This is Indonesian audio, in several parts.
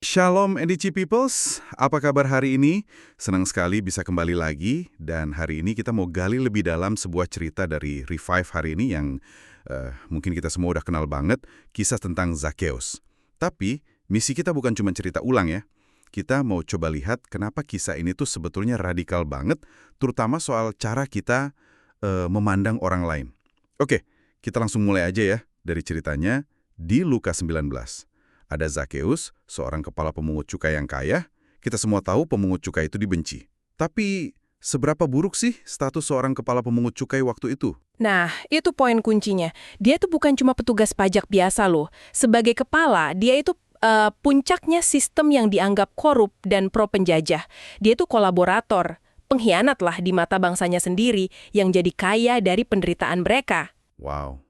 Shalom NDC Peoples, apa kabar hari ini? Senang sekali bisa kembali lagi, dan hari ini kita mau gali lebih dalam sebuah cerita dari Revive hari ini yang mungkin kita semua udah kenal banget, kisah tentang Zakheus. Tapi, misi kita bukan cuma cerita ulang ya. Kita mau coba lihat kenapa kisah ini tuh sebetulnya radikal banget, terutama soal cara kita memandang orang lain. Oke, kita langsung mulai aja ya dari ceritanya di Lukas 19. Ada Zakheus, seorang kepala pemungut cukai yang kaya. Kita semua tahu pemungut cukai itu dibenci. Tapi, seberapa buruk sih status seorang kepala pemungut cukai waktu itu? Nah, itu poin kuncinya. Dia tuh bukan cuma petugas pajak biasa loh. Sebagai kepala, dia itu puncaknya sistem yang dianggap korup dan pro penjajah. Dia tuh kolaborator, pengkhianat lah di mata bangsanya sendiri yang jadi kaya dari penderitaan mereka. Wow.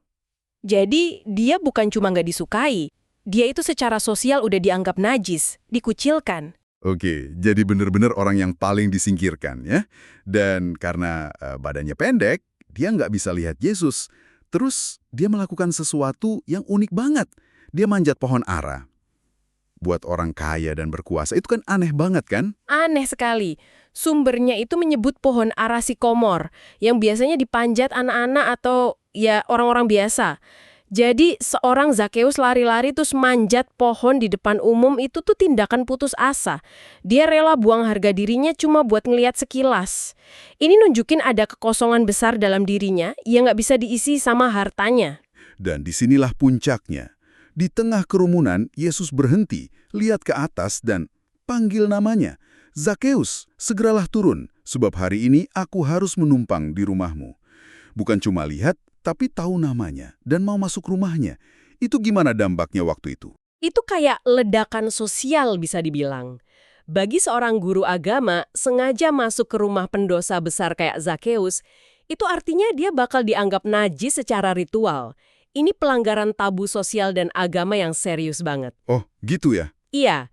Jadi, dia bukan cuma nggak disukai. Dia itu secara sosial udah dianggap najis, dikucilkan. Oke, jadi benar-benar orang yang paling disingkirkan ya. Dan karena badannya pendek, dia nggak bisa lihat Yesus. Terus dia melakukan sesuatu yang unik banget. Dia manjat pohon ara. Buat orang kaya dan berkuasa, itu kan aneh banget kan? Aneh sekali. Sumbernya itu menyebut pohon ara sikomor, yang biasanya dipanjat anak-anak atau ya orang-orang biasa. Jadi seorang Zakheus lari-lari terus manjat pohon di depan umum itu tuh tindakan putus asa. Dia rela buang harga dirinya cuma buat ngelihat sekilas. Ini nunjukin ada kekosongan besar dalam dirinya yang nggak bisa diisi sama hartanya. Dan disinilah puncaknya. Di tengah kerumunan, Yesus berhenti, lihat ke atas dan panggil namanya. Zakheus, segeralah turun, sebab hari ini aku harus menumpang di rumahmu. Bukan cuma lihat, tapi tahu namanya dan mau masuk rumahnya. Itu gimana dampaknya waktu itu? Itu kayak ledakan sosial bisa dibilang. Bagi seorang guru agama, sengaja masuk ke rumah pendosa besar kayak Zakheus, itu artinya dia bakal dianggap najis secara ritual. Ini pelanggaran tabu sosial dan agama yang serius banget. Oh, gitu ya? Iya,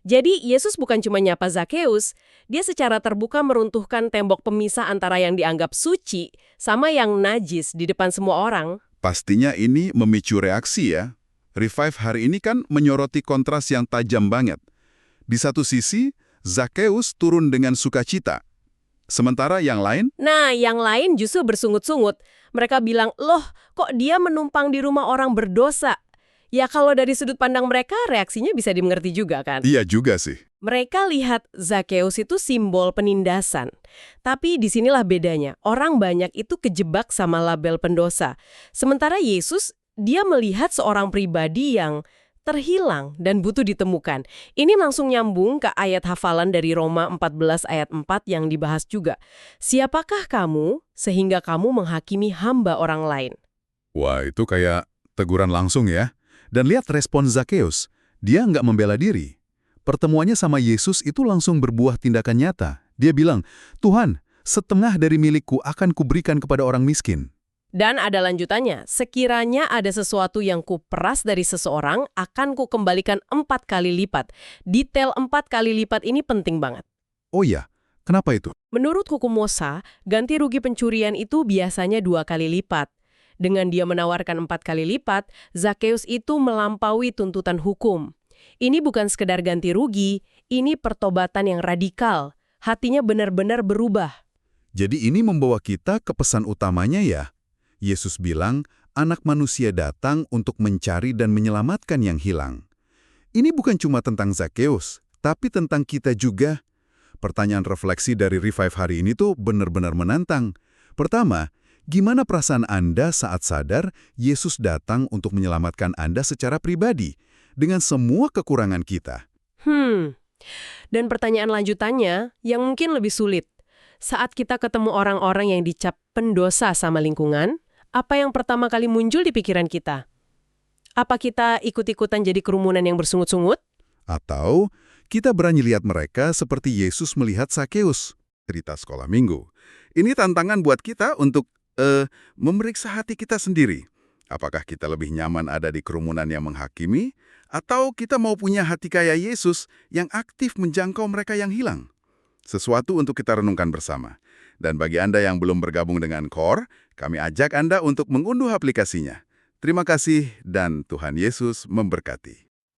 jadi Yesus bukan cuma nyapa Zakheus, dia secara terbuka meruntuhkan tembok pemisah antara yang dianggap suci sama yang najis di depan semua orang. Pastinya ini memicu reaksi ya. Revive hari ini kan menyoroti kontras yang tajam banget. Di satu sisi, Zakheus turun dengan sukacita. Sementara yang lain, Nah, yang lain justru bersungut-sungut. Mereka bilang, loh, kok dia menumpang di rumah orang berdosa? Ya kalau dari sudut pandang mereka, reaksinya bisa dimengerti juga kan? iya juga sih. Mereka lihat Zakheus itu simbol penindasan. Tapi disinilah bedanya, orang banyak itu kejebak sama label pendosa. Sementara Yesus, dia melihat seorang pribadi yang terhilang dan butuh ditemukan. Ini langsung nyambung ke ayat hafalan dari Roma 14 ayat 4 yang dibahas juga. Siapakah kamu sehingga kamu menghakimi hamba orang lain? Wah, itu kayak teguran langsung ya. Dan lihat respon Zakheus. Dia nggak membela diri. Pertemuannya sama Yesus itu langsung berbuah tindakan nyata. Dia bilang, Tuhan, setengah dari milikku akan kuberikan kepada orang miskin. Dan ada lanjutannya, sekiranya ada sesuatu yang kuperas dari seseorang, akan kukembalikan 4 kali lipat. Detail 4 kali lipat ini penting banget. Oh iya, kenapa itu? Menurut hukum Mosa, ganti rugi pencurian itu biasanya 2 kali lipat. Dengan dia menawarkan 4 kali lipat, Zakheus itu melampaui tuntutan hukum. Ini bukan sekedar ganti rugi, ini pertobatan yang radikal. Hatinya benar-benar berubah. Jadi ini membawa kita ke pesan utamanya ya. Yesus bilang, anak manusia datang untuk mencari dan menyelamatkan yang hilang. Ini bukan cuma tentang Zakheus, tapi tentang kita juga. Pertanyaan refleksi dari Revive hari ini tuh benar-benar menantang. Pertama, gimana perasaan Anda saat sadar Yesus datang untuk menyelamatkan Anda secara pribadi dengan semua kekurangan kita? Dan pertanyaan lanjutannya yang mungkin lebih sulit. Saat kita ketemu orang-orang yang dicap pendosa sama lingkungan, apa yang pertama kali muncul di pikiran kita? Apa kita ikut-ikutan jadi kerumunan yang bersungut-sungut? Atau kita berani lihat mereka seperti Yesus melihat Zakheus, cerita sekolah minggu. Ini tantangan buat kita untuk memeriksa hati kita sendiri. Apakah kita lebih nyaman ada di kerumunan yang menghakimi, atau kita mau punya hati kayak Yesus yang aktif menjangkau mereka yang hilang? Sesuatu untuk kita renungkan bersama. Dan bagi Anda yang belum bergabung dengan Core, kami ajak Anda untuk mengunduh aplikasinya. Terima kasih dan Tuhan Yesus memberkati.